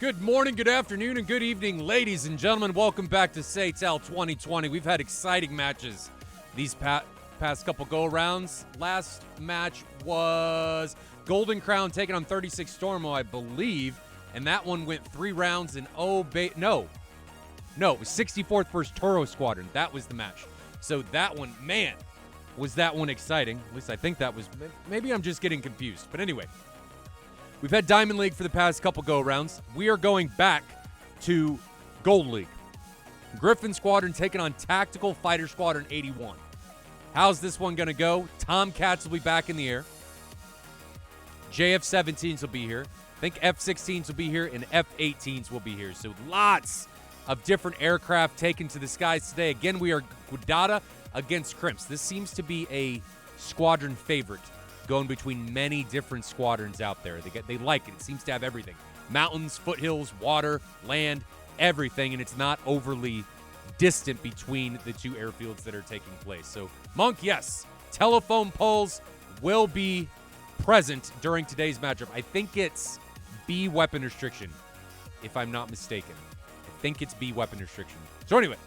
Good morning, good afternoon, and good evening, ladies and gentlemen. Welcome back to SATAL 2020. We've had exciting matches these past couple go-arounds. Last match was Golden Crown taking on 36 Stormo, I believe, and that one went 3 rounds and no, it was 64th versus Toro Squadron. That was the match. So that one, man, was that one exciting. At least I think that was. Maybe I'm just getting confused. But anyway, we've had Diamond League for the past couple go-rounds. We are going back to Gold League. Gryphon Squadron taking on Tactical Fighter Squadron 81. How's this one going to go? Tomcats will be back in the air. JF-17s will be here. I think F-16s will be here, and F-18s will be here. So lots of different aircraft taken to the skies today. Again, we are Guadada against Crimps. This seems to be a squadron favorite, going between many different squadrons out there. They like it. It seems to have everything. Mountains, foothills, water, land, everything, and it's not overly distant between the two airfields that are taking place. So, Monk, yes, telephone poles will be present during today's matchup. I think it's B weapon restriction, if I'm not mistaken. I think it's B weapon restriction. So anyway,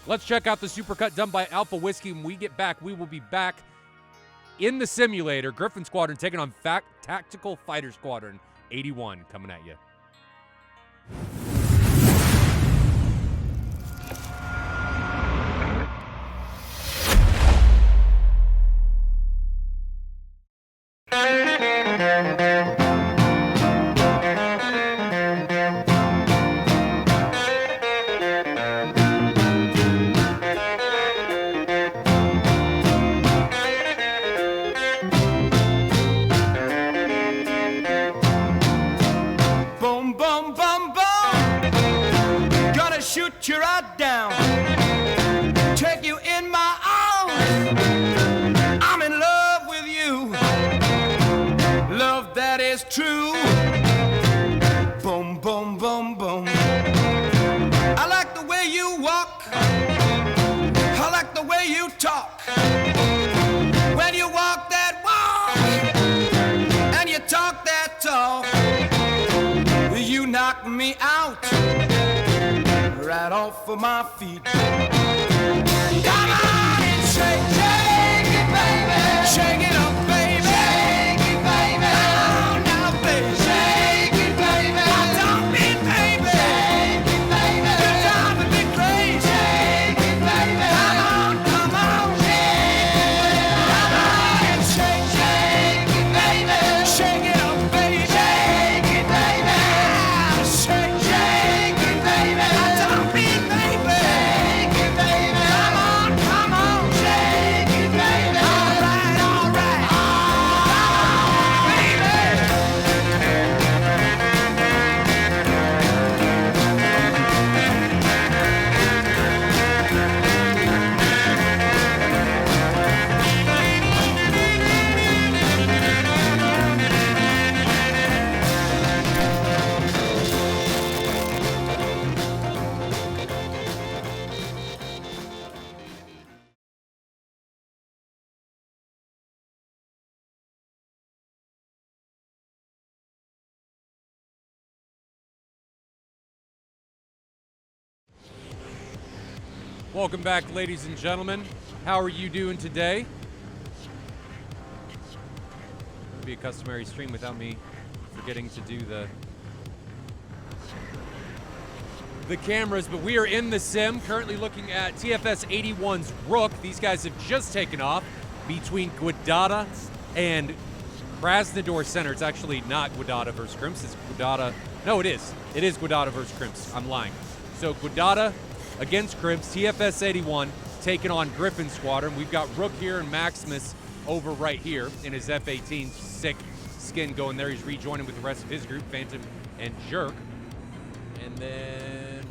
let's check out the supercut done by Alpha Whiskey. When we get back, we will be back in the simulator. Gryphon Squadron taking on Tactical Fighter Squadron 81 coming at you. Shoot you right down, take you in my arms. I'm in love with you, love that is true. Boom, boom, boom, boom. I like the way you walk, I like the way you talk. When you walk that walk and you talk that talk, you knock me out right off of my feet. Come on and shake it, baby. Shake it up, baby. Shake it, baby. Oh, now, baby. Shake it, baby. I don't mean, baby. Shake it, baby. You're driving me crazy. Shake it, baby. Come on. Come on and shake it, baby. Shake it up, baby. Shake it, baby. Shake it, baby. Welcome back, ladies and gentlemen. How are you doing today? It'll be a customary stream without me forgetting to do the cameras, but we are in the sim, currently looking at TFS 81's Rook. These guys have just taken off between Guadada and Krasnodar Center. It's actually not Guadada versus Crimps, it's Guadada. No, it is. It is Guadada versus Crimps. I'm lying. So Guadada against Crimps, TFS 81 taking on Gryphon Squadron. We've got Rook here and Maximus over right here in his F-18. Sick skin going there. He's rejoining with the rest of his group, Phantom and Jerk. And then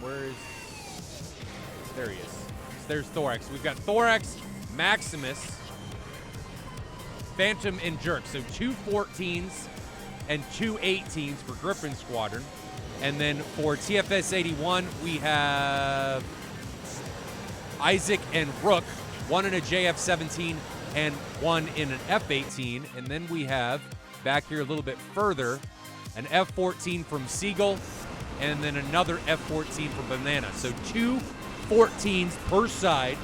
there he is. There's Thorax. We've got Thorax, Maximus, Phantom, and Jerk. So 2 14s and 2 18s for Gryphon Squadron. And then for TFS 81, we have Isaac and Rook, one in a JF-17 and one in an F-18. And then we have, back here a little bit further, an F-14 from Seagull and then another F-14 for Banana. So 2 14s per side,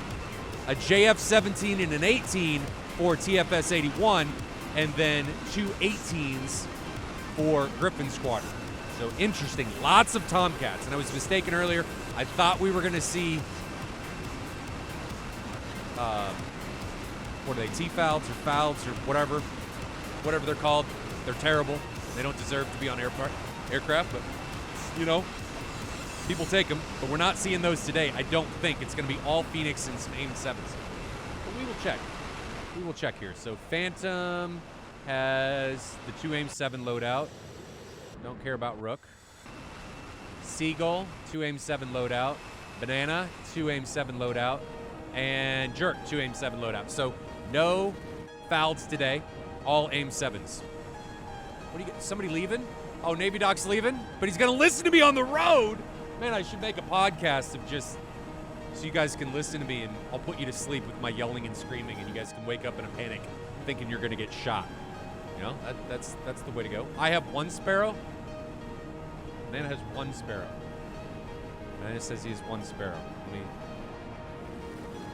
a JF-17 and an 18 for TFS-81, and then 2 18s for Gryphon Squadron. So interesting. Lots of Tomcats. And I was mistaken earlier. I thought we were going to see, what are they, T-Falds or Falds or whatever they're called. They're terrible. They don't deserve to be on aircraft, but, you know, people take them. But we're not seeing those today. I don't think. It's going to be all Phoenix and some AIM-7s. But we will check. We will check here. So Phantom has the 2 AIM-7 loadout. Don't care about Rook. Seagull, 2 AIM-7 loadout. Banana, 2 AIM-7 loadout. And Jerk, 2 AIM-7 loadout. So no Falds today. All AIM-7s. What do you get? Somebody leaving? Oh, Navy Doc's leaving? But he's going to listen to me on the road. Man, I should make a podcast of just so you guys can listen to me, and I'll put you to sleep with my yelling and screaming, and you guys can wake up in a panic thinking you're going to get shot. You know, that's the way to go. I have 1 Sparrow. Banana has 1 Sparrow. Banana says he has 1 Sparrow.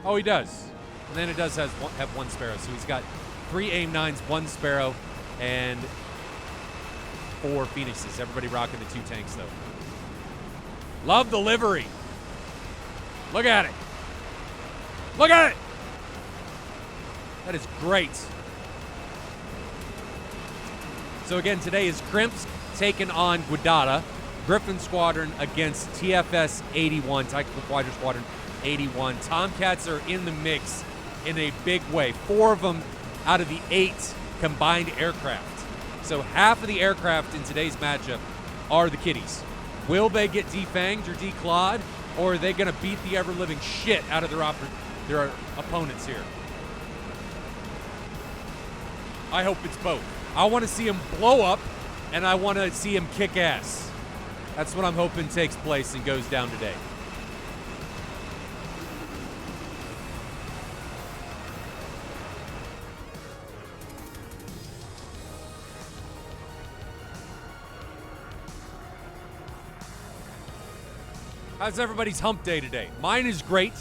Oh, he does. Banana does have 1 Sparrow, so he's got 3 AIM-9s, 1 Sparrow, and 4 Phoenixes. Everybody rocking the 2 tanks, though. Love the livery. Look at it. Look at it. That is great. So again, today is Crimps taking on Guidata. Gryphon Squadron against TFS 81, Tactical Fighter Squadron 81. Tomcats are in the mix in a big way. 4 of them out of the 8 combined aircraft. So half of the aircraft in today's matchup are the kiddies. Will they get defanged or declawed, or are they going to beat the ever-living shit out of their opponents here? I hope it's both. I want to see them blow up, and I want to see them kick ass. That's what I'm hoping takes place and goes down today. How's everybody's hump day today? Mine is great.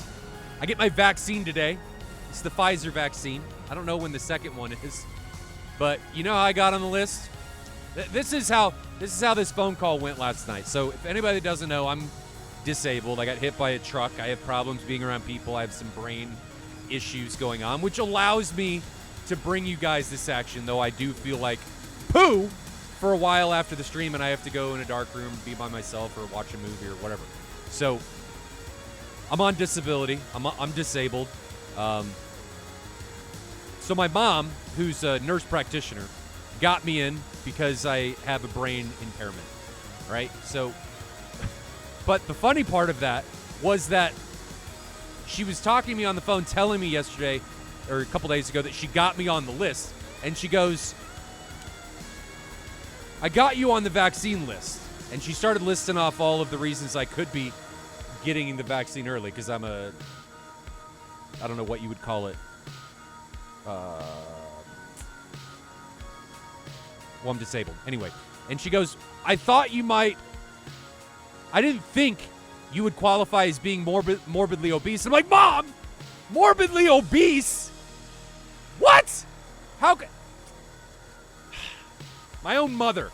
I get my vaccine today. It's the Pfizer vaccine. I don't know when the second one is, but you know how I got on the list? This is how this phone call went last night. So if anybody doesn't know, I'm disabled. I got hit by a truck. I have problems being around people. I have some brain issues going on, which allows me to bring you guys this action, though I do feel like poo for a while after the stream, and I have to go in a dark room, be by myself, or watch a movie or whatever. So I'm on disability. I'm disabled. So my mom, who's a nurse practitioner, got me in because I have a brain impairment, right? So, but the funny part of that was that she was talking to me on the phone, telling me yesterday or a couple days ago that she got me on the list, and she goes, I got you on the vaccine list. And she started listing off all of the reasons I could be getting the vaccine early, because I'm I don't know what you would call it. Well, I'm disabled. Anyway. And she goes, I thought you might, I didn't think you would qualify as being morbidly obese. I'm like, Mom, morbidly obese? What? How could? My own mother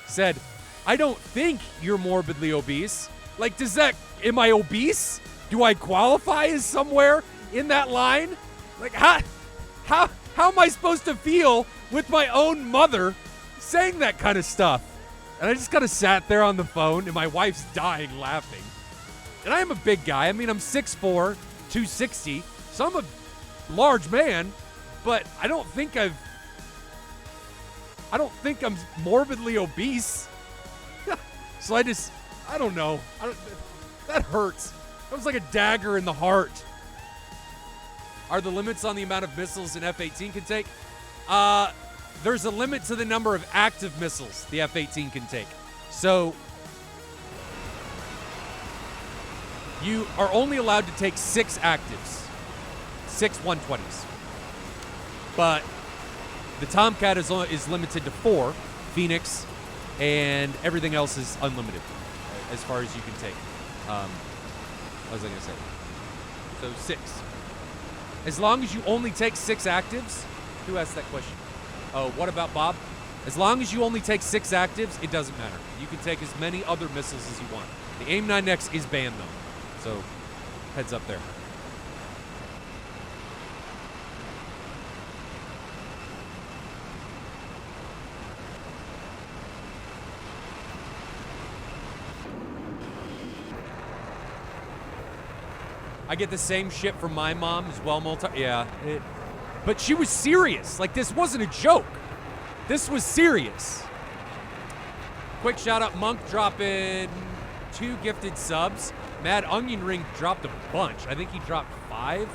said, I don't think you're morbidly obese. Like, am I obese? Do I qualify as somewhere in that line? Like, how am I supposed to feel with my own mother saying that kind of stuff? And I just kind of sat there on the phone, and my wife's dying laughing. And I am a big guy. I mean, I'm 6'4", 260, so I'm a large man, but I don't think I'm morbidly obese. So I don't know. That hurts. That was like a dagger in the heart. Are the limits on the amount of missiles an F-18 can take? There's a limit to the number of active missiles the F-18 can take. So you are only allowed to take 6 actives. 6 120s. But the Tomcat is limited to 4. Phoenix, and everything else is unlimited as far as you can take. What was I going to say? So 6. As long as you only take 6 actives. Who asked that question? Oh, what about Bob? As long as you only take 6 actives, it doesn't matter. You can take as many other missiles as you want. The AIM-9X is banned, though. So, heads up there. I get the same shit from my mom as well. But she was serious. Like, this wasn't a joke. This was serious. Quick shout out, Monk dropping 2 gifted subs. Mad Onion Ring dropped a bunch. I think he dropped 5,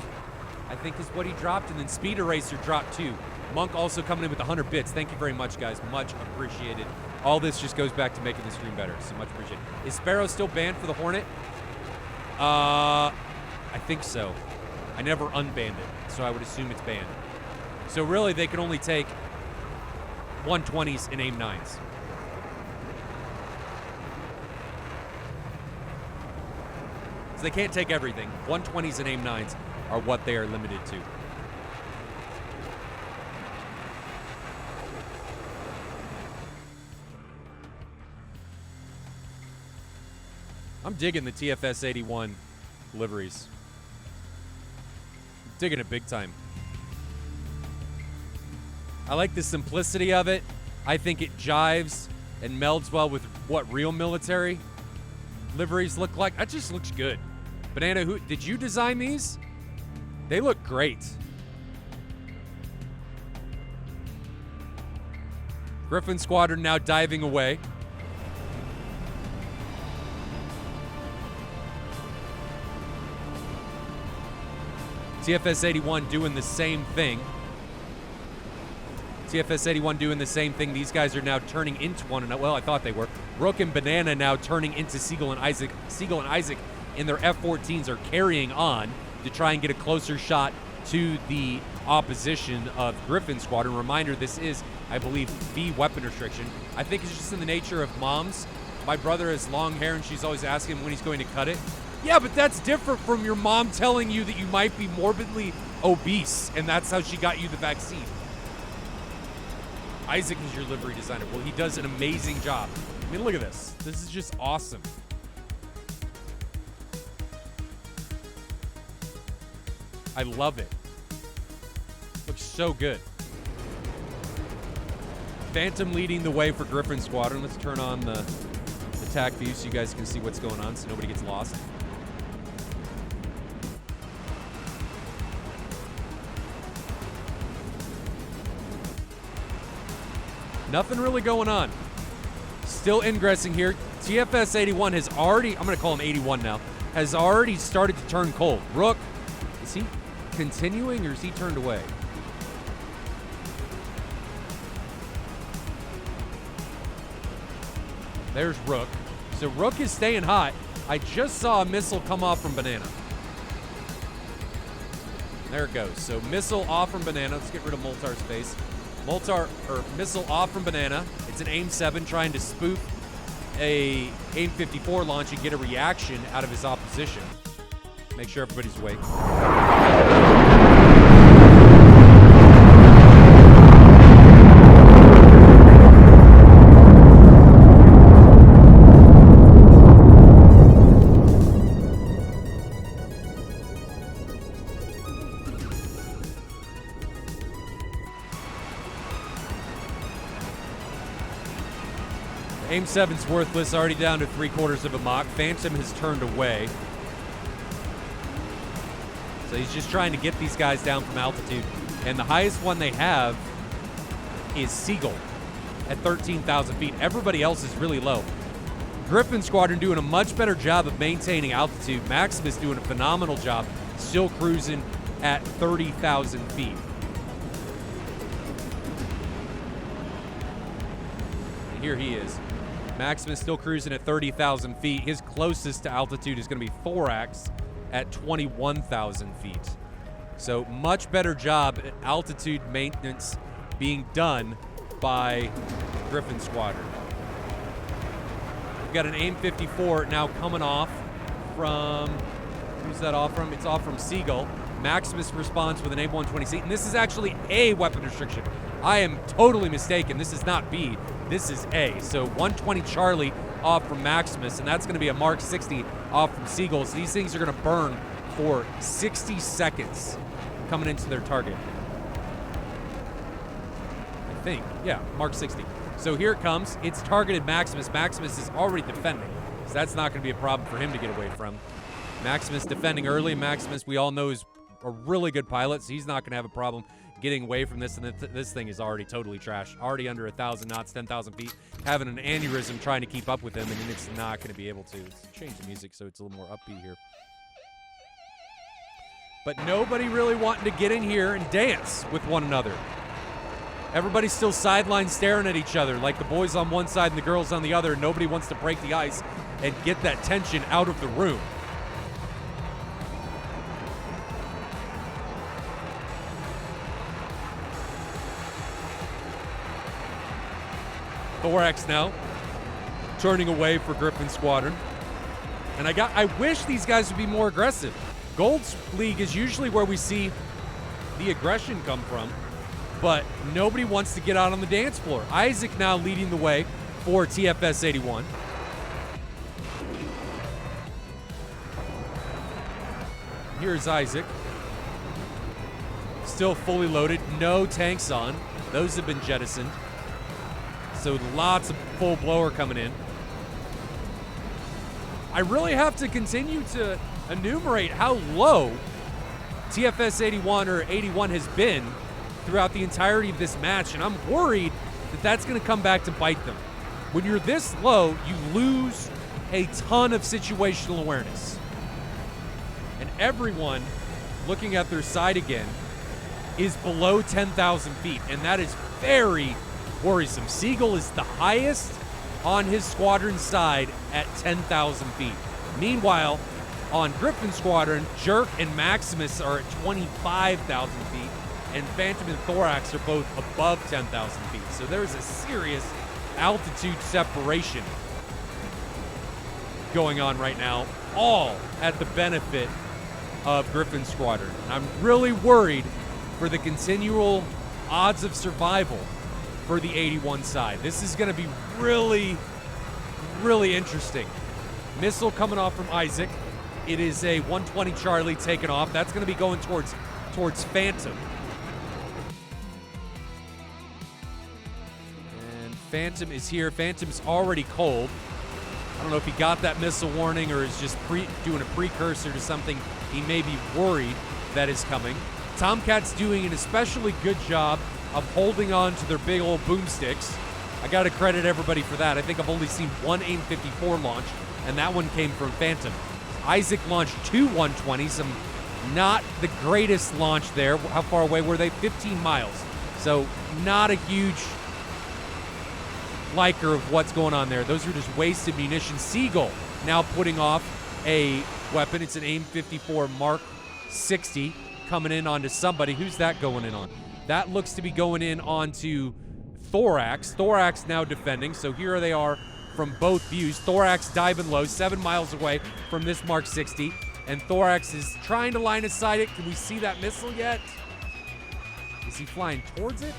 I think is what he dropped. And then Speed Eraser dropped 2. Monk also coming in with 100 bits. Thank you very much, guys. Much appreciated. All this just goes back to making the stream better. So much appreciated. Is Sparrow still banned for the Hornet? I think so. I never unbanned it, so I would assume it's banned. So really, they can only take 120s and AIM-9s. So they can't take everything. 120s and AIM-9s are what they are limited to. I'm digging the TFS-81 liveries. Digging it big time. I like the simplicity of it. I think it jives and melds well with what real military liveries look like. That just looks good. Banana, who did you design these? They look great. Gryphon Squadron now diving away. TFS-81 doing the same thing. TFS-81 doing the same thing. These guys are now turning into one another. Well, I thought they were. Rook and Banana now turning into Siegel and Isaac. Siegel and Isaac in their F-14s are carrying on to try and get a closer shot to the opposition of Gryphon Squadron. Reminder, this is, I believe, the weapon restriction. I think it's just in the nature of moms. My brother has long hair, and she's always asking him when he's going to cut it. Yeah, but that's different from your mom telling you that you might be morbidly obese, and that's how she got you the vaccine. Isaac is your livery designer. Well, he does an amazing job. I mean, look at this. This is just awesome. I love it. Looks so good. Phantom leading the way for Gryphon Squadron. Let's turn on the attack view so you guys can see what's going on so nobody gets lost. Nothing really going on. Still ingressing here. TFS-81 has already, I'm going to call him 81 now, has already started to turn cold. Rook, is he continuing or is he turned away? There's Rook. So Rook is staying hot. I just saw a missile come off from Banana. There it goes. So missile off from Banana. Let's get rid of Moltar's face. Missile off from Banana. It's an AIM-7 trying to spoof a AIM-54 launch and get a reaction out of his opposition. Make sure everybody's awake. AIM-7's worthless, already down to 3/4 of a Mach. Phantom has turned away. So he's just trying to get these guys down from altitude. And the highest one they have is Siegel at 13,000 feet. Everybody else is really low. Gryphon Squadron doing a much better job of maintaining altitude. Maximus doing a phenomenal job, still cruising at 30,000 feet. And here he is. Maximus still cruising at 30,000 feet. His closest to altitude is going to be Thorax at 21,000 feet. So much better job at altitude maintenance being done by Gryphon Squadron. We've got an AIM-54 now coming off from, who's that off from? It's off from Seagull. Maximus responds with an AIM-120C, and this is actually A weapon restriction. I am totally mistaken. This is not B. This is A. So 120 Charlie off from Maximus, and that's going to be a Mark 60 off from Seagull. So these things are going to burn for 60 seconds coming into their target. I think. Yeah, Mark 60. So here it comes. It's targeted Maximus. Maximus is already defending, so that's not going to be a problem for him to get away from. Maximus defending early. Maximus, we all know, is a really good pilot, so he's not going to have a problem getting away from this, and this thing is already totally trash. Already under 1,000 knots, 10,000 feet, having an aneurysm trying to keep up with him, and it's not going to be able to. Let's change the music so it's a little more upbeat here. But nobody really wanting to get in here and dance with one another. Everybody's still sideline staring at each other, like the boys on one side and the girls on the other. Nobody wants to break the ice and get that tension out of the room. Thorax now turning away for Gryphon Squadron. And I wish these guys would be more aggressive. Gold's League is usually where we see the aggression come from, but nobody wants to get out on the dance floor. Isaac now leading the way for TFS 81. Here's Isaac. Still fully loaded, no tanks on. Those have been jettisoned. So lots of full blower coming in. I really have to continue to enumerate how low TFS 81 or 81 has been throughout the entirety of this match, and I'm worried that that's going to come back to bite them. When you're this low, you lose a ton of situational awareness. And everyone looking at their side again is below 10,000 feet, and that is very worrisome. Seagull is the highest on his squadron side at 10,000 feet. Meanwhile, on Gryphon Squadron, Jerk and Maximus are at 25,000 feet, and Phantom and Thorax are both above 10,000 feet. So there's a serious altitude separation going on right now, all at the benefit of Gryphon Squadron. I'm really worried for the continual odds of survival for the 81 side. This is going to be really, really interesting. Missile coming off from Isaac. It is a 120 Charlie taken off. That's going to be going towards Phantom. And Phantom is here. Phantom's already cold. I don't know if he got that missile warning or is just doing a precursor to something he may be worried that is coming. Tomcat's doing an especially good job of holding on to their big old boomsticks. I got to credit everybody for that. I think I've only seen one AIM-54 launch, and that one came from Phantom. Isaac launched two 120s, not the greatest launch there. How far away were they? 15 miles. So not a huge liker of what's going on there. Those are just wasted munition. Seagull now putting off a weapon. It's an AIM-54 Mark 60 coming in onto somebody. Who's that going in on? That looks to be going in onto Thorax. Thorax now defending, so here they are from both views. Thorax diving low, 7 miles away from this Mark 60, and Thorax is trying to line of sight it. Can we see that missile yet? Is he flying towards it?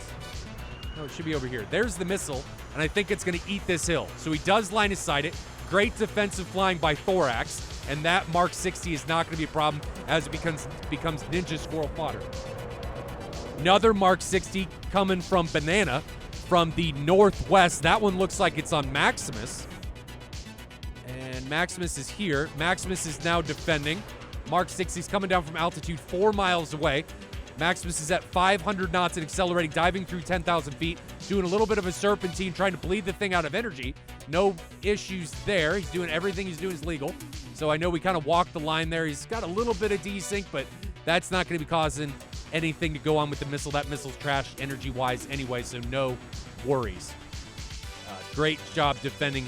No, it should be over here. There's the missile, and I think it's going to eat this hill. So he does line of sight it. Great defensive flying by Thorax, and that Mark 60 is not going to be a problem as it becomes Ninja Squirrel fodder. Another Mark 60 coming from Banana from the northwest. That one looks like it's on Maximus. And Maximus is here. Maximus is now defending. Mark 60 is coming down from altitude 4 miles away. Maximus is at 500 knots and accelerating, diving through 10,000 feet, doing a little bit of a serpentine, trying to bleed the thing out of energy. No issues there. He's doing everything he's doing is legal. So I know we kind of walked the line there. He's got a little bit of desync, but that's not going to be causing anything to go on with the missile. That missile's trashed energy-wise anyway, so no worries. Great job defending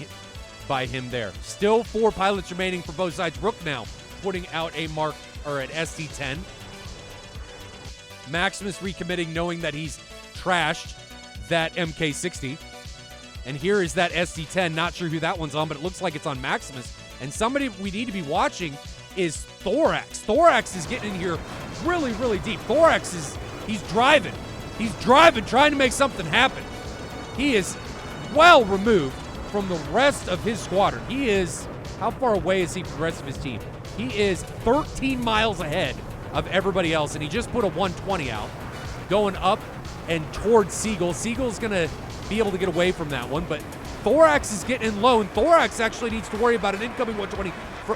by him there. Still 4 pilots remaining for both sides. Rook now putting out an ST-10. Maximus recommitting, knowing that he's trashed that MK-60. And here is that SC-10. Not sure who that one's on, but it looks like it's on Maximus. And somebody we need to be watching is Thorax. Thorax is getting in here really, really deep. Thorax he's driving. He's driving, trying to make something happen. He is well removed from the rest of his squadron. He is, how far away is he from the rest of his team? He is 13 miles ahead of everybody else, and he just put a 120 out, going up and towards Seagull. Seagull's going to be able to get away from that one, but Thorax is getting in low, and Thorax actually needs to worry about an incoming 120,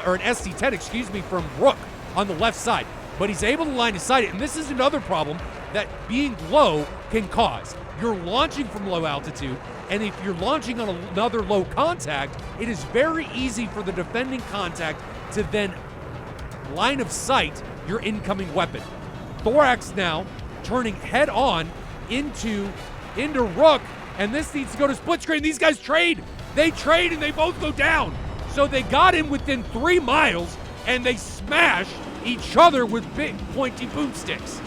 or an SC-10, excuse me, from Rook on the left side. But he's able to line of sight it, and this is another problem that being low can cause. You're launching from low altitude, and if you're launching on another low contact, it is very easy for the defending contact to then line of sight your incoming weapon. Thorax now turning head on into Rook, and this needs to go to split screen. These guys trade. They trade, and they both go down. So they got in within 3 miles, and they smash each other with big pointy boomsticks.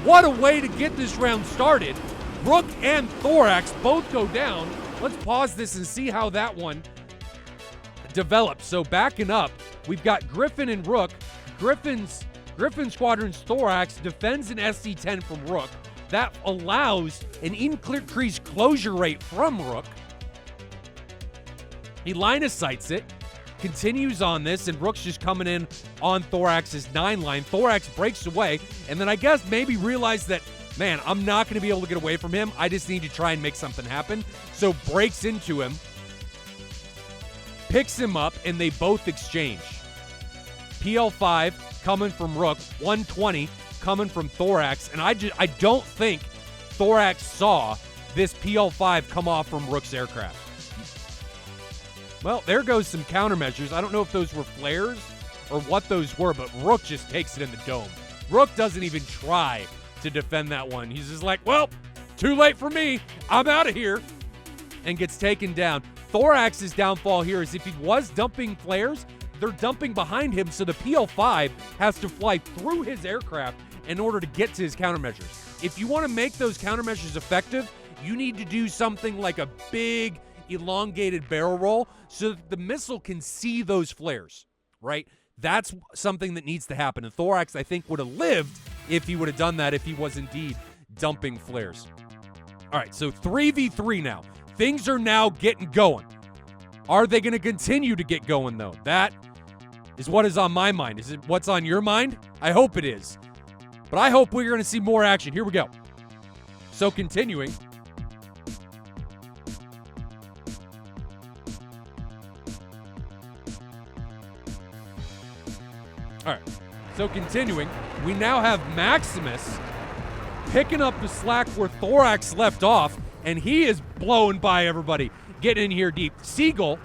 What a way to get this round started. Rook and Thorax both go down. Let's pause this and see how that one develops. So backing up, we've got Gryphon and Rook. Gryphon Squadron's Thorax defends an SC-10 from Rook. That allows an increased closure rate from Rook. He line of sights it, continues on this, and Rook's just coming in on Thorax's 9 line. Thorax breaks away, and then I guess maybe realized that, man, I'm not going to be able to get away from him. I just need to try and make something happen. So breaks into him, picks him up, and they both exchange. PL5 coming from Rook, 120 coming from Thorax, and I don't think Thorax saw this PL5 come off from Rook's aircraft. Well, there goes some countermeasures. I don't know if those were flares or what those were, but Rook just takes it in the dome. Rook doesn't even try to defend that one. He's just like, well, too late for me. I'm out of here, and gets taken down. Thorax's downfall here is if he was dumping flares, they're dumping behind him, so the PL5 has to fly through his aircraft in order to get to his countermeasures. If you want to make those countermeasures effective, you need to do something like a big elongated barrel roll so that the missile can see those flares, right? That's something that needs to happen. And Thorax, I think, would have lived if he would have done that, if he was indeed dumping flares. All right, so 3v3 now. Things are now getting going. Are they going to continue to get going, though? That is what is on my mind. Is it what's on your mind? I hope it is. But I hope we're going to see more action. Here we go. So continuing. All right. So continuing, we now have Maximus picking up the slack where Thorax left off, and he is blowing by everybody, getting in here deep. Seagull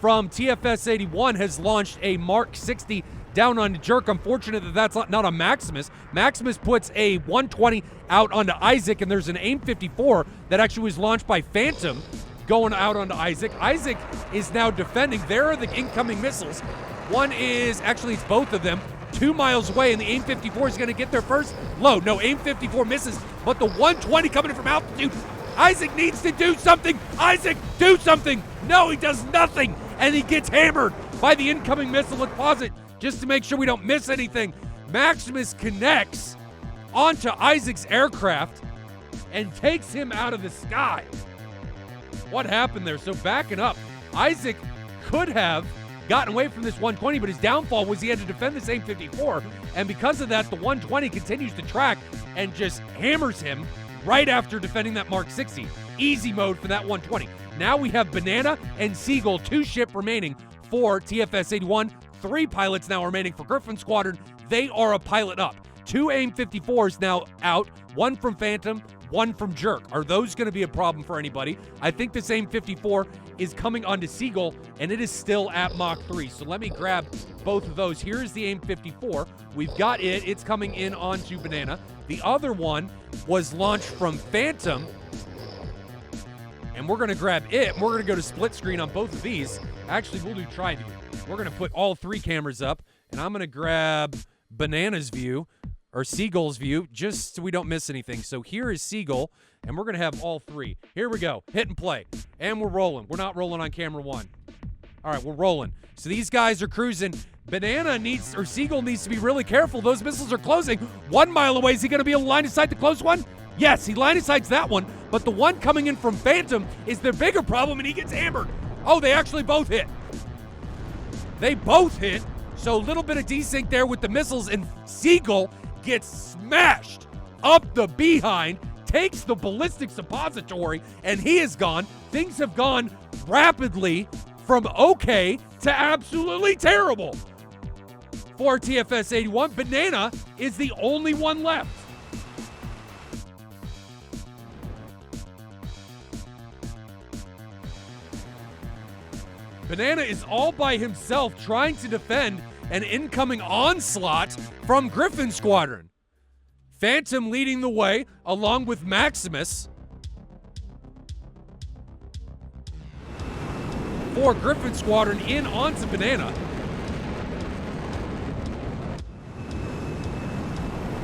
from TFS 81 has launched a Mark 60 down on Jerk. Unfortunate that that's not on Maximus. Maximus puts a 120 out onto Isaac, and there's an AIM 54 that actually was launched by Phantom going out onto Isaac. Isaac is now defending. There are the incoming missiles. One is, actually it's both of them, 2 miles away, and the AIM 54 is going to get there first. Low, no, AIM 54 misses, but the 120 coming in from altitude. Isaac needs to do something. Isaac, do something. No, he does nothing, and he gets hammered by the incoming missile. Let's pause it just to make sure we don't miss anything. Maximus connects onto Isaac's aircraft and takes him out of the sky. What happened there? So backing up, Isaac could have gotten away from this 120, but his downfall was he had to defend this AIM 54, and because of that, the 120 continues to track and just hammers him right after defending that Mark 60. Easy mode for that 120. Now we have Banana and Seagull, 2 ship remaining for TFS 81. 3 pilots now remaining for Gryphon Squadron. They are a pilot up. 2 AIM 54s now out, 1 from Phantom, 1 from Jerk. Are those going to be a problem for anybody? I think this AIM 54 is coming onto Seagull, and it is still at Mach 3. So let me grab both of those. Here's the AIM 54. We've got it. It's coming in onto Banana. The other one was launched from Phantom, and we're going to grab it. We're going to go to split screen on both of these. Actually, we'll do tri-view. We're going to put all 3 cameras up, and I'm going to grab Banana's view, or Seagull's view, just so we don't miss anything. So here is Seagull. And we're going to have all three. Here we go. Hit and play. And we're rolling. We're not rolling on camera 1. All right, we're rolling. So these guys are cruising. Seagull needs to be really careful. Those missiles are closing. 1 mile away. Is he going to be able to line of sight the close one? Yes, he line of sights that one. But the one coming in from Phantom is the bigger problem, and he gets hammered. Oh, they actually both hit. They both hit. So a little bit of desync there with the missiles, and Seagull gets smashed up the behind, takes the ballistic suppository, and he is gone. Things have gone rapidly from okay to absolutely terrible for TFS 81. Banana is the only one left. Banana is all by himself trying to defend an incoming onslaught from Gryphon Squadron. Phantom leading the way along with Maximus for Gryphon Squadron in onto Banana.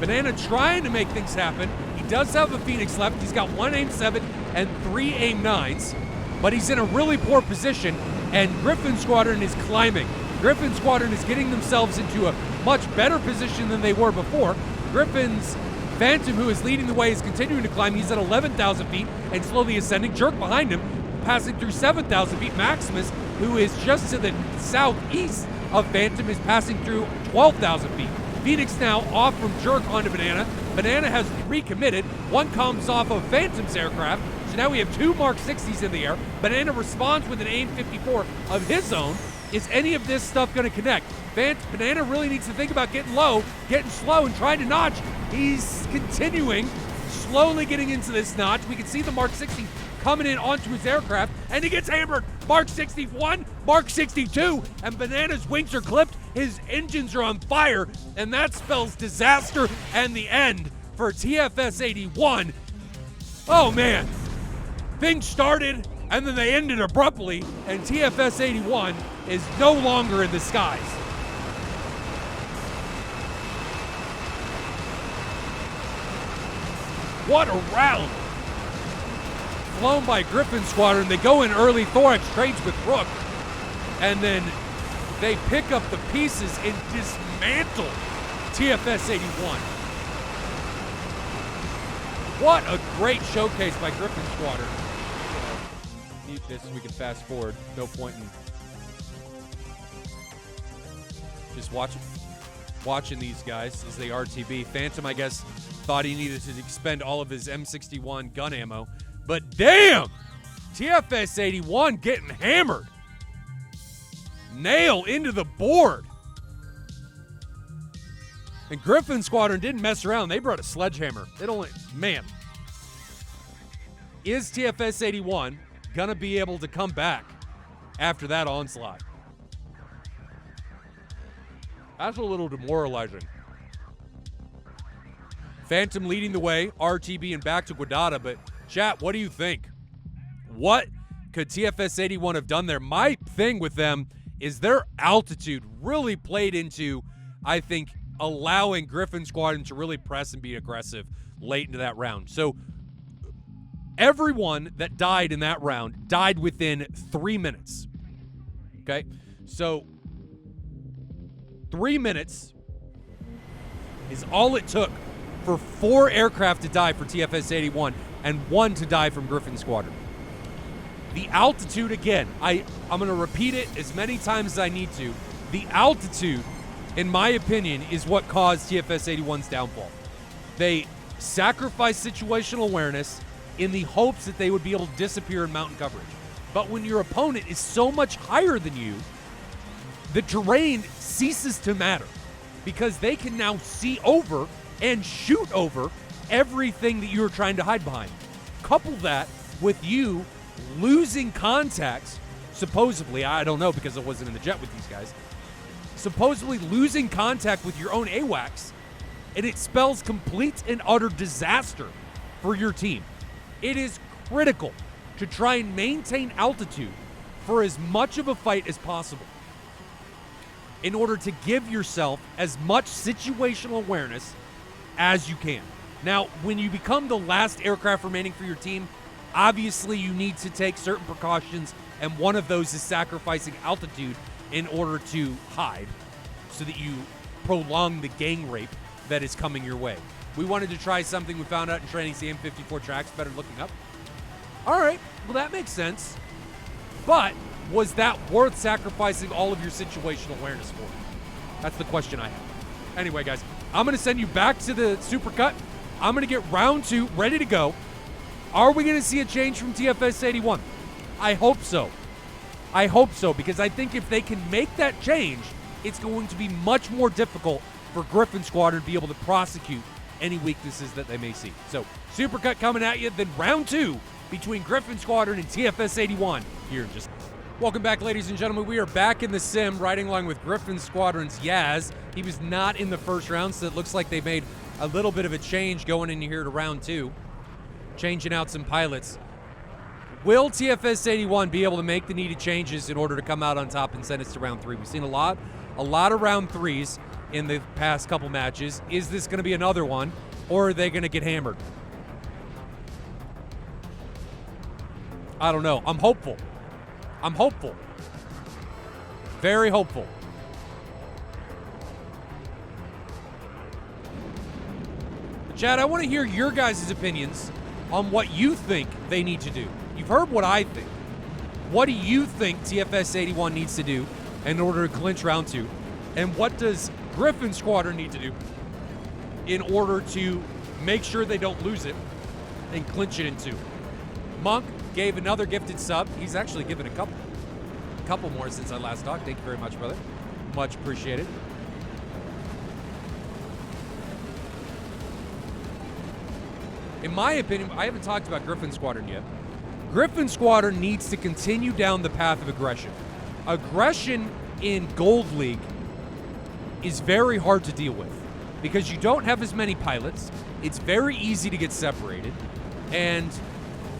Banana trying to make things happen. He does have a Phoenix left. He's got 1 AIM-7 and 3 AIM-9s, but he's in a really poor position, and Gryphon Squadron is climbing. Gryphon Squadron is getting themselves into a much better position than they were before. Gryphon's Phantom, who is leading the way, is continuing to climb. He's at 11,000 feet and slowly ascending. Jerk behind him, passing through 7,000 feet. Maximus, who is just to the southeast of Phantom, is passing through 12,000 feet. Phoenix now off from Jerk onto Banana. Banana has recommitted. One comes off of Phantom's aircraft. So now we have 2 Mark 60s in the air. Banana responds with an AIM-54 of his own. Is any of this stuff going to connect? Banana really needs to think about getting low, getting slow, and trying to notch. He's continuing, slowly getting into this notch. We can see the Mark 60 coming in onto his aircraft, and he gets hammered. Mark 61, Mark 62, and Banana's wings are clipped. His engines are on fire, and that spells disaster and the end for TFS 81. Oh, man. Things started, and then they ended abruptly, and TFS 81 is no longer in the skies. What a round. Flown by Gryphon Squadron. They go in early. Thorax trades with Rook, and then they pick up the pieces and dismantle TFS 81. What a great showcase by Gryphon Squadron. Mute this so we can fast forward. No point in just watching these guys as they RTB. Phantom, I guess, thought he needed to expend all of his M61 gun ammo. But damn! TFS 81 getting hammered. Nail into the board. And Gryphon Squadron didn't mess around. They brought a sledgehammer. Man. Is TFS 81 gonna be able to come back after that onslaught? That's a little demoralizing. Phantom leading the way, RTB and back to Guadada, but chat, what do you think? What could TFS 81 have done there? My thing with them is their altitude really played into, I think, allowing Gryphon Squadron to really press and be aggressive late into that round. So everyone that died in that round died within 3 minutes. Okay? So 3 minutes is all it took for 4 aircraft to die for TFS 81 and 1 to die from Gryphon Squadron. The altitude, again, I'm going to repeat it as many times as I need to. The altitude, in my opinion, is what caused TFS 81's downfall. They sacrificed situational awareness in the hopes that they would be able to disappear in mountain coverage. But when your opponent is so much higher than you, the terrain ceases to matter because they can now see over and shoot over everything that you're trying to hide behind. Couple that with you losing contacts, supposedly, I don't know because I wasn't in the jet with these guys, supposedly losing contact with your own AWACS, and it spells complete and utter disaster for your team. It is critical to try and maintain altitude for as much of a fight as possible in order to give yourself as much situational awareness as you can. Now, when you become the last aircraft remaining for your team, obviously you need to take certain precautions, and one of those is sacrificing altitude in order to hide so that you prolong the gang rape that is coming your way. We wanted to try something we found out in training, the M54 tracks, better looking up. All right, well, that makes sense. But was that worth sacrificing all of your situational awareness for? That's the question I have. Anyway, guys, I'm going to send you back to the supercut. I'm going to get round 2 ready to go. Are we going to see a change from TFS 81? I hope so. I hope so, because I think if they can make that change, it's going to be much more difficult for Gryphon Squadron to be able to prosecute any weaknesses that they may see. So, supercut coming at you, then round 2 between Gryphon Squadron and TFS 81 here in just... Welcome back, ladies and gentlemen. We are back in the sim, riding along with Gryphon Squadron's Yaz. He was not in the first round, so it looks like they made a little bit of a change going in here to round 2. Changing out some pilots. Will TFS 81 be able to make the needed changes in order to come out on top and send us to round 3? We've seen a lot of round 3s in the past couple matches. Is this going to be another one, or are they going to get hammered? I don't know. I'm hopeful. I'm hopeful. Very hopeful. Chad, I want to hear your guys' opinions on what you think they need to do. You've heard what I think. What do you think TFS 81 needs to do in order to clinch round 2? And what does Gryphon Squadron need to do in order to make sure they don't lose it and clinch it in 2? Monk gave another gifted sub. He's actually given a couple more since I last talked. Thank you very much, brother. Much appreciated. In my opinion, I haven't talked about Gryphon Squadron yet. Gryphon Squadron needs to continue down the path of aggression. Aggression in Gold League is very hard to deal with because you don't have as many pilots. It's very easy to get separated, and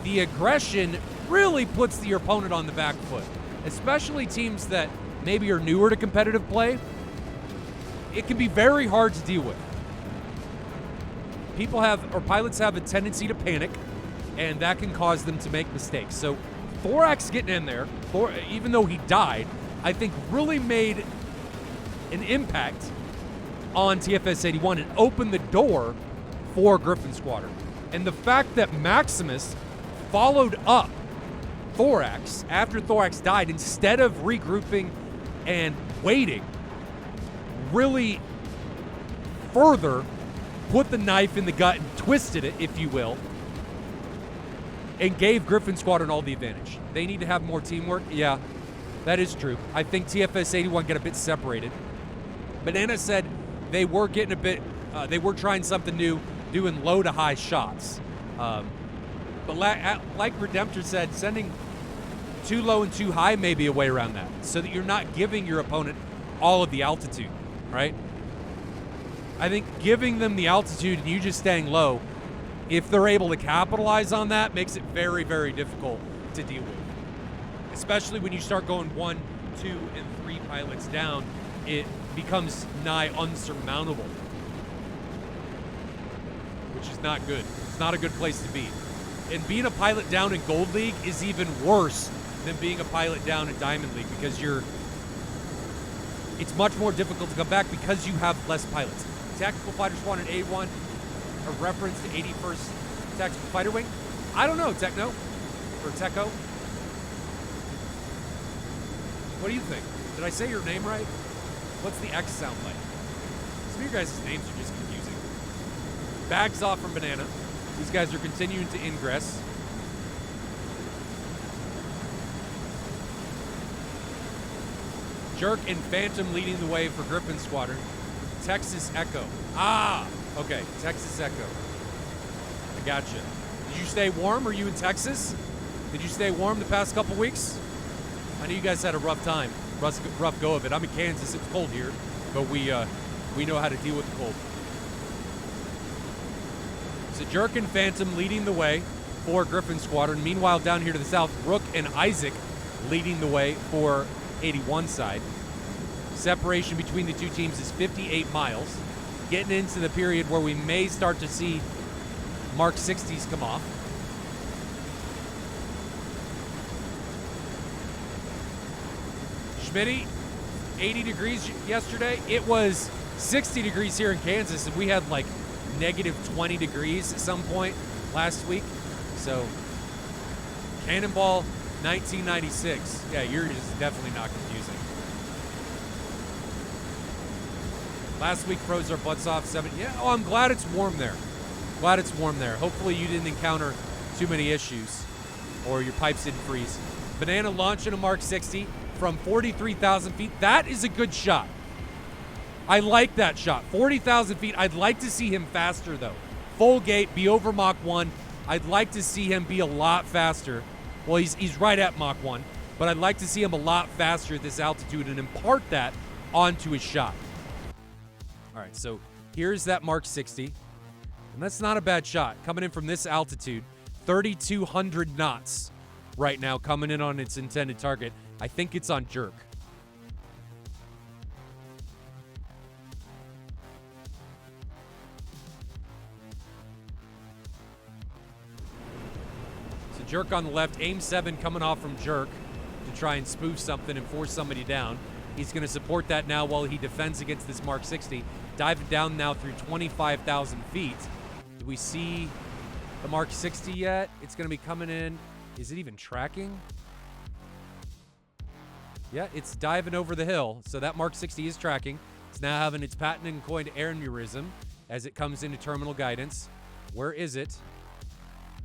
the aggression really puts your opponent on the back foot, especially teams that maybe are newer to competitive play. It can be very hard to deal with. Pilots have a tendency to panic, and that can cause them to make mistakes. So Thorax getting in there, even though he died, I think really made an impact on TFS 81 and opened the door for Gryphon Squadron. And the fact that Maximus followed up Thorax after Thorax died instead of regrouping and waiting really further put the knife in the gut and twisted it, if you will, and gave Gryphon Squadron all the advantage. They need to have more teamwork. Yeah, that is true. I think TFS 81 get a bit separated. Banana said they were getting a bit, they were trying something new, doing low to high shots. But like Redemptor said, sending too low and too high may be a way around that, so that you're not giving your opponent all of the altitude, right? I think giving them the altitude and you just staying low, if they're able to capitalize on that, makes it very, very difficult to deal with. Especially when you start going 1, 2, and 3 pilots down, it becomes nigh unsurmountable, which is not good. It's not a good place to be. And being a pilot down in Gold League is even worse than being a pilot down in Diamond League, because it's much more difficult to come back because you have less pilots. Tactical Fighter Squadron A1, a reference to 81st Tactical Fighter Wing? I don't know, Techno, or Techo. What do you think? Did I say your name right? What's the X sound like? Some of your guys' names are just confusing. Bags off from Banana. These guys are continuing to ingress. Jerk and Phantom leading the way for Gryphon Squadron. Texas Echo. Ah, okay, Texas Echo. I gotcha. Did you stay warm? Are you in Texas? Did you stay warm the past couple weeks? I know you guys had a rough time, rough go of it. I'm in Kansas. It's cold here, but we know how to deal with the cold. So Jerk and Phantom leading the way for Gryphon Squadron. Meanwhile, down here to the south, Rook and Isaac leading the way for 81 side. Separation between the two teams is 58 miles. Getting into the period where we may start to see Mark 60s come off. Schmitty, 80 degrees yesterday. It was 60 degrees here in Kansas, and we had like negative 20 degrees at some point last week. So, Cannonball 1996. Yeah, yours is definitely not confusing. Last week froze our butts off 7. Yeah, oh, I'm glad it's warm there. Glad it's warm there. Hopefully you didn't encounter too many issues or your pipes didn't freeze. Banana launching a Mark 60 from 43,000 feet. That is a good shot. I like that shot. 40,000 feet. I'd like to see him faster, though. Full gate, be over Mach 1. I'd like to see him be a lot faster. Well, he's right at Mach 1, but I'd like to see him a lot faster at this altitude and impart that onto his shot. All right, so here's that Mark 60, and that's not a bad shot. Coming in from this altitude, 3,200 knots right now coming in on its intended target. I think it's on jerk. So jerk on the left, aim 7 coming off from jerk to try and spoof something and force somebody down. He's going to support that now while he defends against this Mark 60. Diving down now through 25,000 feet. Do we see the Mark 60 yet? It's going to be coming in. Is it even tracking? Yeah, it's diving over the hill. So that Mark 60 is tracking. It's now having its patented and coined aneurysm as it comes into terminal guidance. Where is it?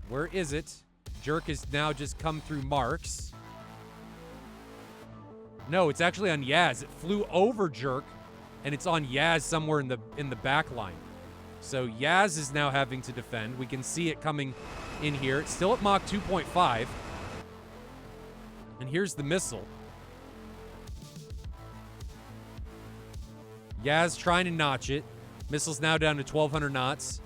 Where is it? Jerk has now just come through marks. No, it's actually on Yaz. It flew over jerk, and it's on Yaz somewhere in the back line. So Yaz is now having to defend. We can see it coming in here. It's still at Mach 2.5. And here's the missile. Yaz trying to notch it. Missile's now down to 1,200 knots.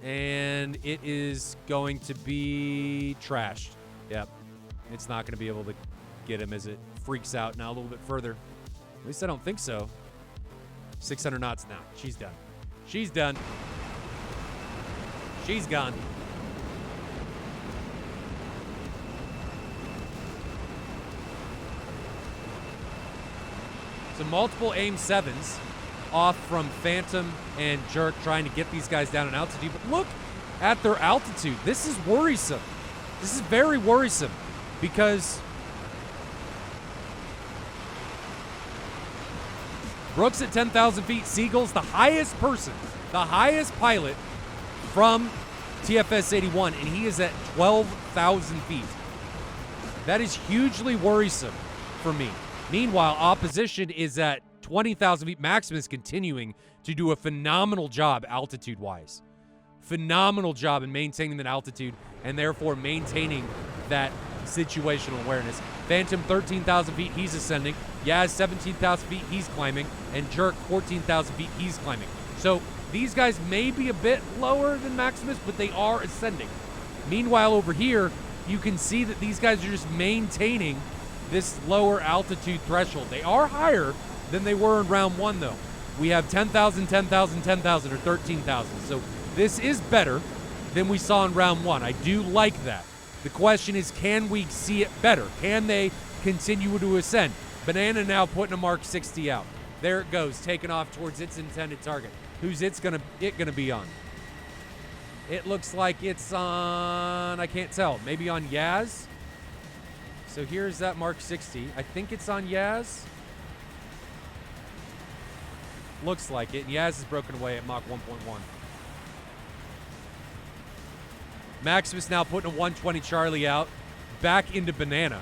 And it is going to be trashed. Yep. It's not going to be able to get him as it freaks out now a little bit further. At least I don't think so. 600 knots now. She's done. She's done. She's gone. So multiple aim 7s off from Phantom and Jerk trying to get these guys down in altitude. But look at their altitude. This is worrisome. This is very worrisome because Brooks at 10,000 feet. Siegel's the highest person, the highest pilot from TFS 81, and he is at 12,000 feet. That is hugely worrisome for me. Meanwhile, opposition is at 20,000 feet. Maximus continuing to do a phenomenal job altitude-wise. Phenomenal job in maintaining that altitude and therefore maintaining that situational awareness. Phantom, 13,000 feet, he's ascending. Yaz, 17,000 feet, he's climbing. And Jerk, 14,000 feet, he's climbing. So these guys may be a bit lower than Maximus, but they are ascending. Meanwhile, over here, you can see that these guys are just maintaining this lower altitude threshold. They are higher than they were in round 1, though. We have 10,000, 10,000, 10,000, or 13,000. So this is better than we saw in round 1. I do like that. The question is, can we see it better? Can they continue to ascend? Banana now putting a Mark 60 out. There it goes, taking off towards its intended target. Who's it gonna be on? It looks like it's on, I can't tell, maybe on Yaz? So here's that Mark 60. I think it's on Yaz. Looks like it. And Yaz is broken away at Mach 1.1. Maximus now putting a 120 Charlie out. Back into Banana.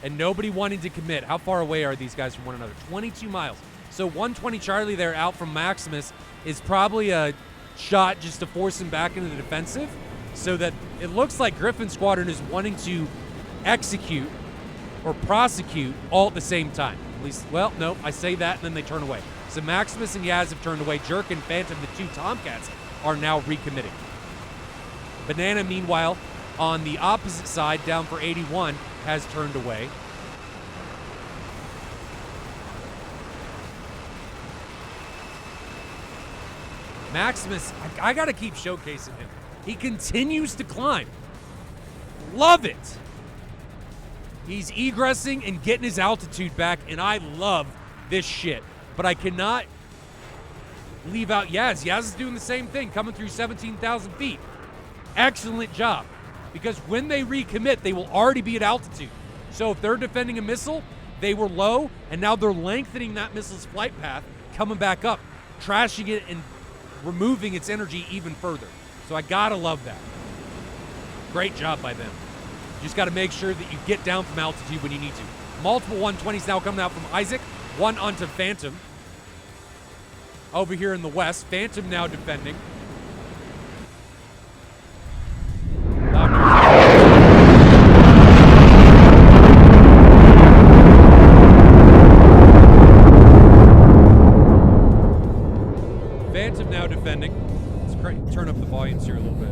And nobody wanting to commit. How far away are these guys from one another? 22 miles. So 120 Charlie there out from Maximus is probably a shot just to force him back into the defensive, so that it looks like Gryphon Squadron is wanting to execute or prosecute all at the same time. At least, well, no, I say that and then they turn away. So Maximus and Yaz have turned away. Jerk and Phantom, the two Tomcats, are now recommitting. Banana, meanwhile, on the opposite side, down for 81, has turned away. Maximus, I got to keep showcasing him. He continues to climb. Love it. He's egressing and getting his altitude back, and I love this shit. But I cannot leave out Yaz. Yaz is doing the same thing, coming through 17,000 feet. Excellent job. Because when they recommit, they will already be at altitude. So if they're defending a missile, they were low, and now they're lengthening that missile's flight path, coming back up, trashing it, and removing its energy even further. So I gotta love that. Great job by them. You just gotta make sure that you get down from altitude when you need to. Multiple 120s now coming out from Isaac. One onto Phantom. Over here in the west, Phantom now defending. Phantom now defending. Let's turn up the volumes here a little bit.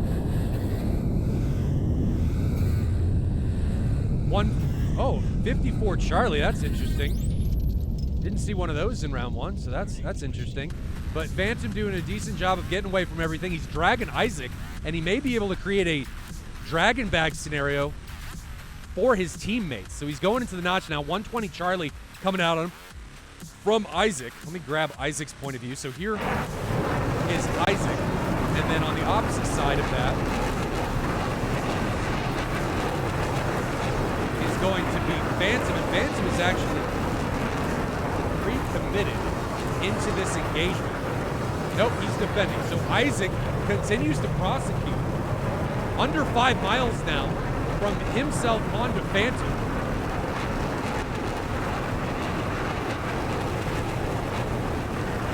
Oh, 54 Charlie, that's interesting. Didn't see one of those in round one, so that's interesting. But Phantom doing a decent job of getting away from everything. He's dragging Isaac, and he may be able to create a dragon bag scenario for his teammates. So he's going into the notch now. 120 Charlie coming out on him from Isaac. Let me grab Isaac's point of view. So here is Isaac, and then on the opposite side of that is going to be Phantom, and Phantom is actually pre-committed into this engagement. Nope, he's defending. So Isaac continues to prosecute. Under 5 miles now from himself onto Phantom.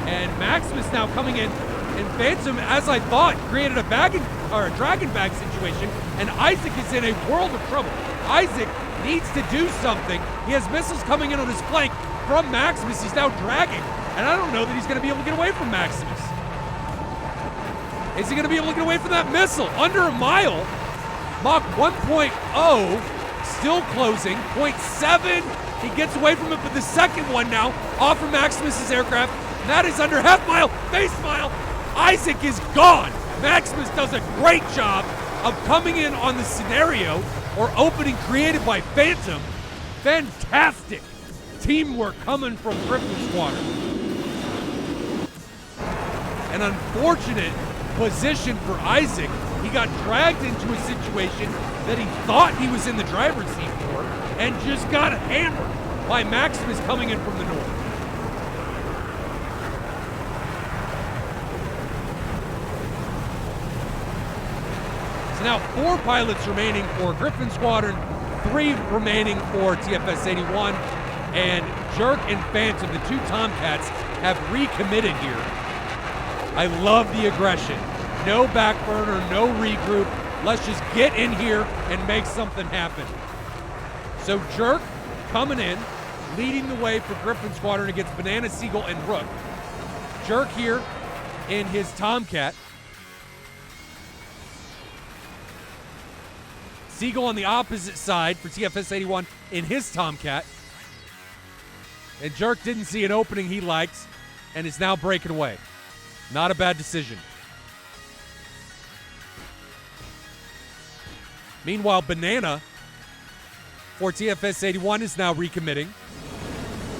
And Maximus now coming in, and Phantom, as I thought, created a dragon bag situation, and Isaac is in a world of trouble. Isaac needs to do something. He has missiles coming in on his flank from Maximus. He's now dragging, and I don't know that he's going to be able to get away from Maximus. Is he going to be able to get away from that missile? Under a mile. Mach 1.0, still closing. 0.7, he gets away from it, but the second one now, off from Maximus's aircraft, and that is under half mile, base mile. Isaac is gone. Maximus does a great job of coming in on the scenario or opening created by Phantom. Fantastic teamwork coming from Gryphon Squadron. An unfortunate position for Isaac. He got dragged into a situation that he thought he was in the driver's seat for and just got hammered by Maximus coming in from the north. So now 4 pilots remaining for Gryphon Squadron, 3 remaining for TFS 81, and Jerk and Phantom, the 2 Tomcats, have recommitted here. I love the aggression. No back burner, no regroup. Let's just get in here and make something happen. So Jerk coming in, leading the way for Gryphon Squadron against Banana, Seagull, and Rook. Jerk here in his Tomcat. Seagull on the opposite side for TFS 81 in his Tomcat. And Jerk didn't see an opening he liked and is now breaking away. Not a bad decision. Meanwhile, Banana for TFS 81 is now recommitting.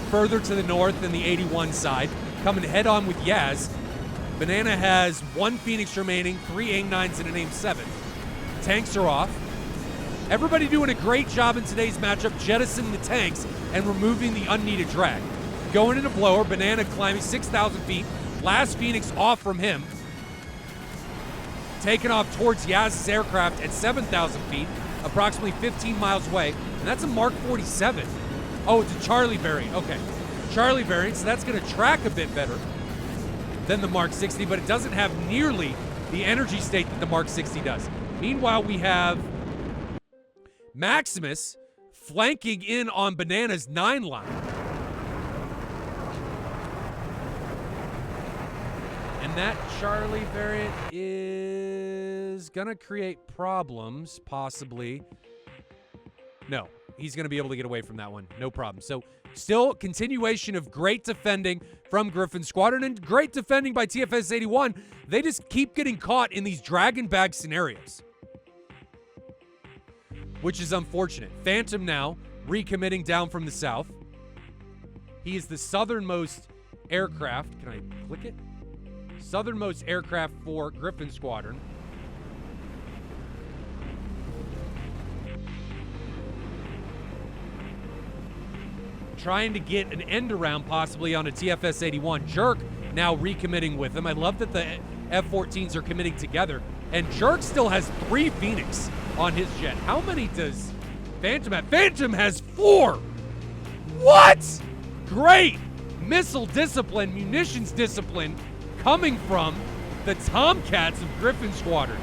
Further to the north in the 81 side, coming head on with Yaz. Banana has 1 Phoenix remaining, 3 AIM-9s and an AIM-7. Tanks are off. Everybody doing a great job in today's matchup, jettisoning the tanks and removing the unneeded drag. Going into blower, Banana climbing 6,000 feet. Last Phoenix off from him. Taking off towards Yaz's aircraft at 7,000 feet, approximately 15 miles away. And that's a Mark 47. Oh, it's a Charlie variant. Okay. Charlie variant, so that's going to track a bit better than the Mark 60, but it doesn't have nearly the energy state that the Mark 60 does. Meanwhile, we have Maximus flanking in on Banana's 9 line. And that Charlie variant is gonna create problems, possibly. No, he's going to be able to get away from that one. No problem. So still continuation of great defending from Gryphon Squadron and great defending by TFS 81. They just keep getting caught in these dragon bag scenarios, which is unfortunate. Phantom now recommitting down from the south. He is the southernmost aircraft. Can I click it? Southernmost aircraft for Gryphon Squadron. Trying to get an end around possibly on a TFS 81. Jerk now recommitting with him. I love that the F-14s are committing together. And Jerk still has 3 Phoenix on his jet. How many does Phantom have? Phantom has 4! What? Great missile discipline, munitions discipline coming from the Tomcats of Gryphon Squadron.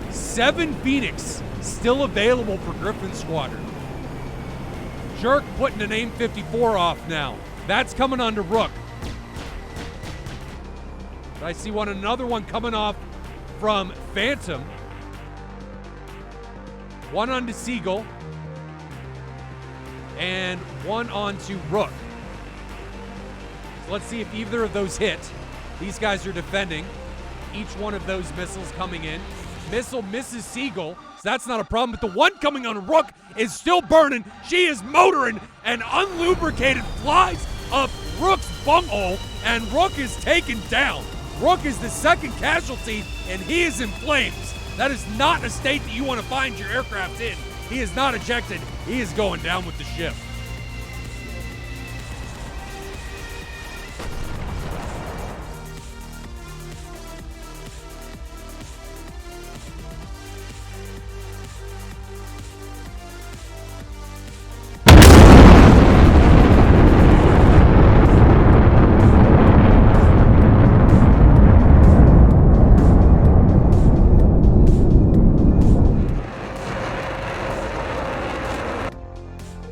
7 Phoenix still available for Gryphon Squadron. Jerk putting an AIM 54 off now. That's coming onto Rook. I see another one coming off from Phantom. One onto Seagull. And one onto Rook. So let's see if either of those hit. These guys are defending. Each one of those missiles coming in. Missile misses Seagull, so that's not a problem. But the one coming on Rook is still burning. She is motoring and unlubricated flies up Rook's bunghole, and Rook is taken down. Rook is the second casualty, and he is in flames. That is not a state that you want to find your aircraft in. He is not ejected. He is going down with the ship.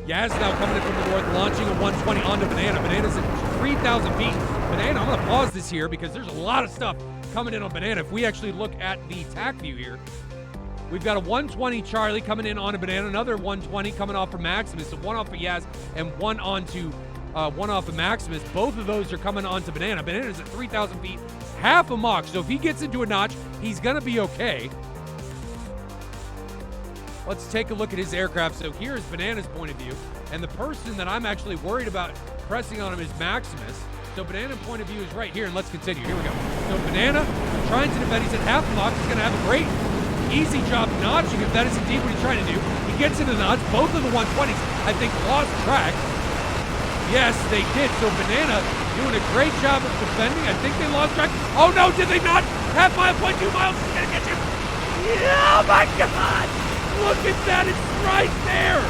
Yaz now coming in from the north, launching a 120 onto Banana. Banana's at 3,000 feet. Banana, I'm going to pause this here because there's a lot of stuff coming in on Banana. If we actually look at the TAC view here, we've got a 120 Charlie coming in onto Banana, another 120 coming off from Maximus, so one off of Yaz and one off of Maximus. Both of those are coming onto Banana. Banana's at 3,000 feet, half a Mach, so if he gets into a notch, he's going to be okay. Let's take a look at his aircraft. So here's Banana's point of view. And the person that I'm actually worried about pressing on him is Maximus. So Banana's point of view is right here, and let's continue. Here we go. So Banana trying to defend. He's at half Mach. He's going to have a great, easy job notching if that is indeed what he's trying to do. He gets into the notch. Both of the 120s, I think, lost track. Yes, they did. So Banana doing a great job of defending. I think they lost track. Oh, no, did they not? Half mile, 0.2 miles. He's going to get you. Yeah, oh, my God. Look at that, it's right there.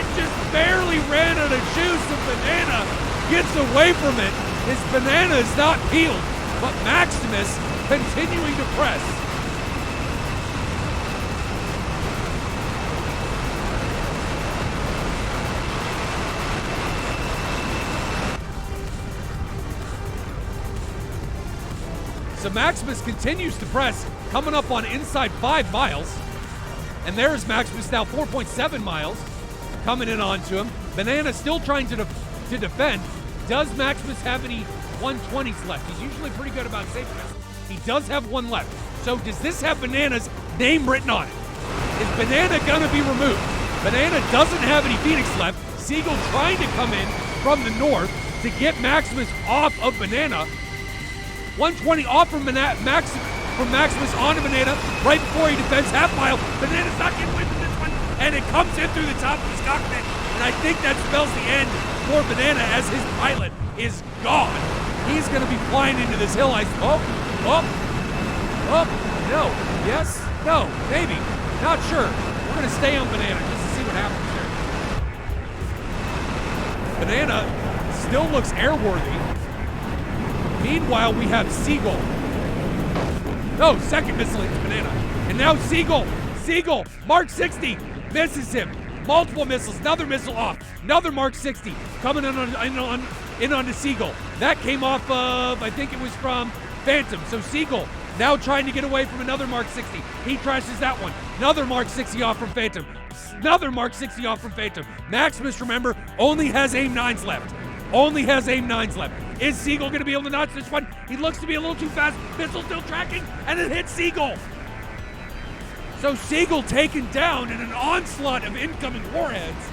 It just barely ran out of juice, and Banana gets away from it. His Banana is not peeled, but Maximus continuing to press. So Maximus continues to press, coming up on inside 5 miles. And there's Maximus now 4.7 miles coming in onto him. Banana still trying to defend. Does Maximus have any 120s left? He's usually pretty good about safety missiles. He does have one left. So does this have Banana's name written on it? Is Banana going to be removed? Banana doesn't have any Phoenix left. Seagull trying to come in from the north to get Maximus off of Banana. 120 off from Maximus onto Banana right before he defends half mile. Banana's not getting away from this one, and it comes in through the top of his cockpit. And I think that spells the end for Banana as his pilot is gone. He's going to be flying into this hill ice. No, yes, no, maybe, not sure. We're going to stay on Banana just to see what happens here. Banana still looks airworthy. Meanwhile, we have Seagull. No, second missile hits Banana. And now Seagull, Mark 60, misses him. Multiple missiles, another missile off. Another Mark 60 coming in onto Seagull. That came off of, I think it was from Phantom. So Seagull Now trying to get away from another Mark 60. He trashes that one. Another Mark 60 off from Phantom. Another Mark 60 off from Phantom. Maximus, remember, only has aim 9s left. Only has aim 9s left. Is Siegel going to be able to notch this one? He looks to be a little too fast. Missile still tracking, and it hits Siegel. So Siegel taken down in an onslaught of incoming warheads,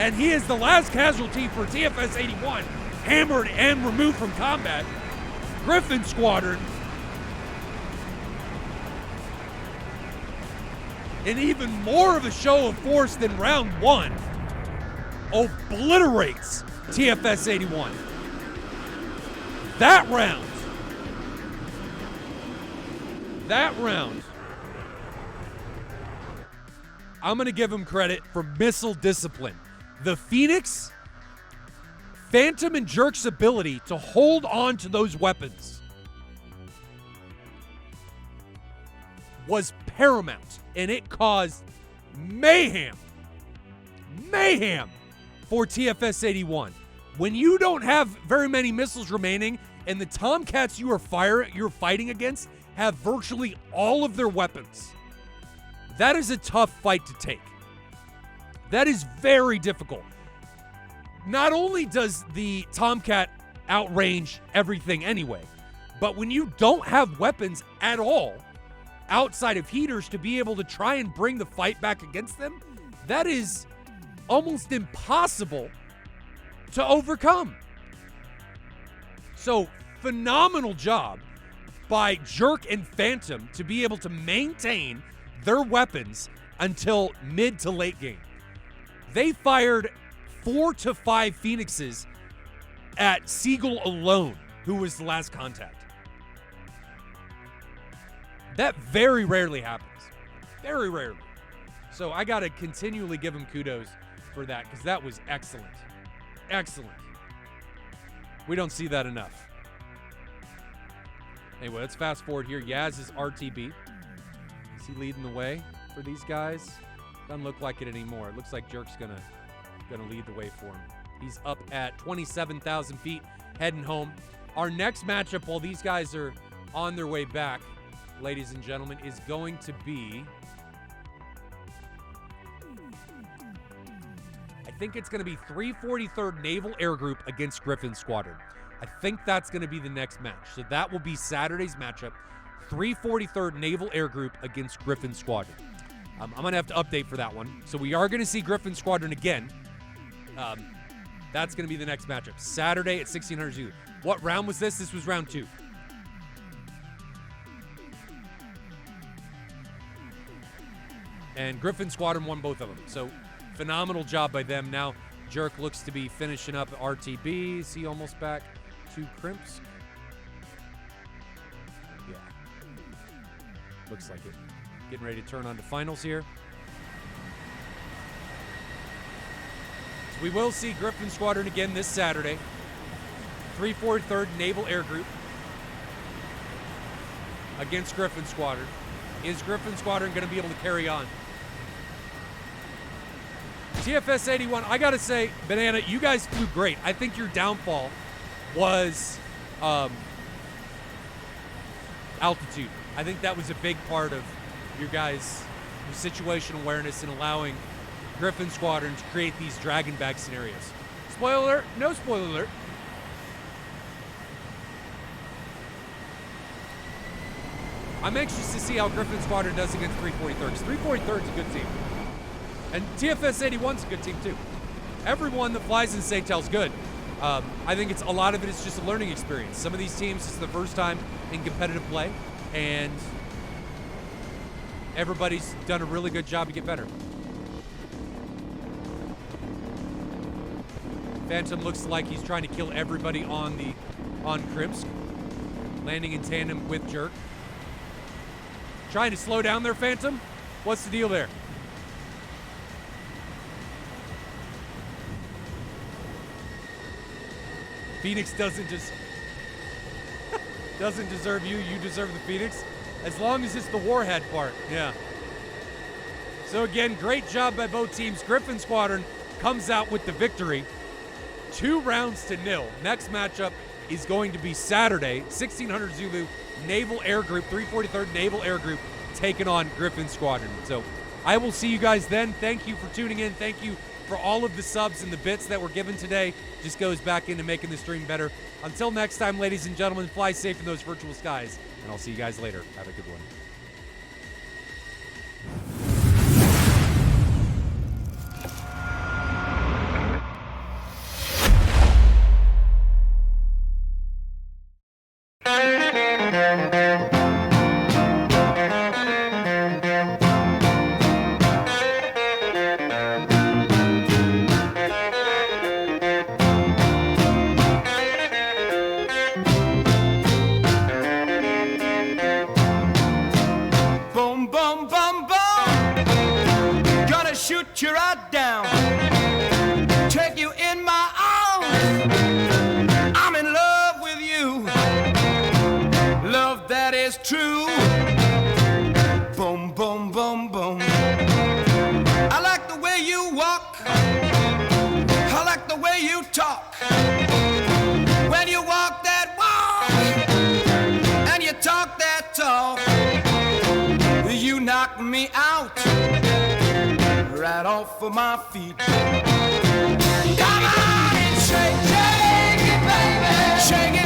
and he is the last casualty for TFS 81, hammered and removed from combat. Gryphon Squadron, in even more of a show of force than round one, obliterates TFS 81. That round, I'm going to give him credit for missile discipline. The Phoenix, Phantom, and Jerk's ability to hold on to those weapons was paramount, and it caused mayhem for TFS 81. When you don't have very many missiles remaining and the Tomcats you're fighting against have virtually all of their weapons, that is a tough fight to take. That is very difficult. Not only does the Tomcat outrange everything anyway, but when you don't have weapons at all outside of heaters to be able to try and bring the fight back against them, that is almost impossible to overcome. So, phenomenal job by Jerk and Phantom to be able to maintain their weapons until mid to late game. They fired 4 to 5 Phoenixes at Siegel alone, who was the last contact. That very rarely happens. Very rarely. So I got to continually give him kudos for that, because that was excellent. Excellent. We don't see that enough. Anyway, let's fast forward here. Yaz is RTB. Is he leading the way for these guys? Doesn't look like it anymore. It looks like Jerk's gonna lead the way for him. He's up at 27,000 feet, heading home. Our next matchup, while these guys are on their way back, ladies and gentlemen, is going to be, I think it's going to be 343rd Naval Air Group against Gryphon Squadron. I think that's going to be the next match. So that will be Saturday's matchup, 343rd Naval Air Group against Gryphon Squadron. I'm going to have to update for that one. So we are going to see Gryphon Squadron again. That's going to be the next matchup. Saturday at 1600 Zulu. What round was this? This was round 2. And Gryphon Squadron won both of them. So phenomenal job by them. Now Jerk looks to be finishing up RTB. Is he almost back to Crimps? Yeah. Looks like it. Getting ready to turn on to finals here. So we will see Gryphon Squadron again this Saturday. 343rd Naval Air Group against Gryphon Squadron. Is Gryphon Squadron going to be able to carry on? TFS 81, I got to say, Banana, you guys flew great. I think your downfall was altitude. I think that was a big part of your guys' situational awareness in allowing Gryphon Squadron to create these dragon bag scenarios. Spoiler alert? No spoiler alert. I'm anxious to see how Gryphon Squadron does against 343rd, because 343rd is a good team. And TFS 81's a good team too. Everyone that flies in SATAL's good. I think a lot of it is just a learning experience. Some of these teams, it's the first time in competitive play, and everybody's done a really good job to get better. Phantom looks like he's trying to kill everybody on Krimsk, landing in tandem with Jerk. Trying to slow down there, Phantom? What's the deal there? Phoenix doesn't deserve you. You deserve the Phoenix. As long as it's the warhead part. Yeah. So again, great job by both teams. Gryphon Squadron comes out with the victory. 2 rounds to 0. Next matchup is going to be Saturday, 1600 Zulu, Naval Air Group, 343rd Naval Air Group, taking on Gryphon Squadron. So I will see you guys then. Thank you for tuning in. Thank you for all of the subs and the bits that were given today. Just goes back into making the stream better. Until next time, ladies and gentlemen, fly safe in those virtual skies, and I'll see you guys later. Have a good one. Boom, boom, boom, boom. Gonna shoot you right down. Take you in my arms. I'm in love with you. Love that is true. Boom, boom, boom, boom. I like the way you walk. I like the way you talk. When you walk that walk and you talk that talk, you knock me out right off of my feet. Come on and shake, shake it, baby. Shake it.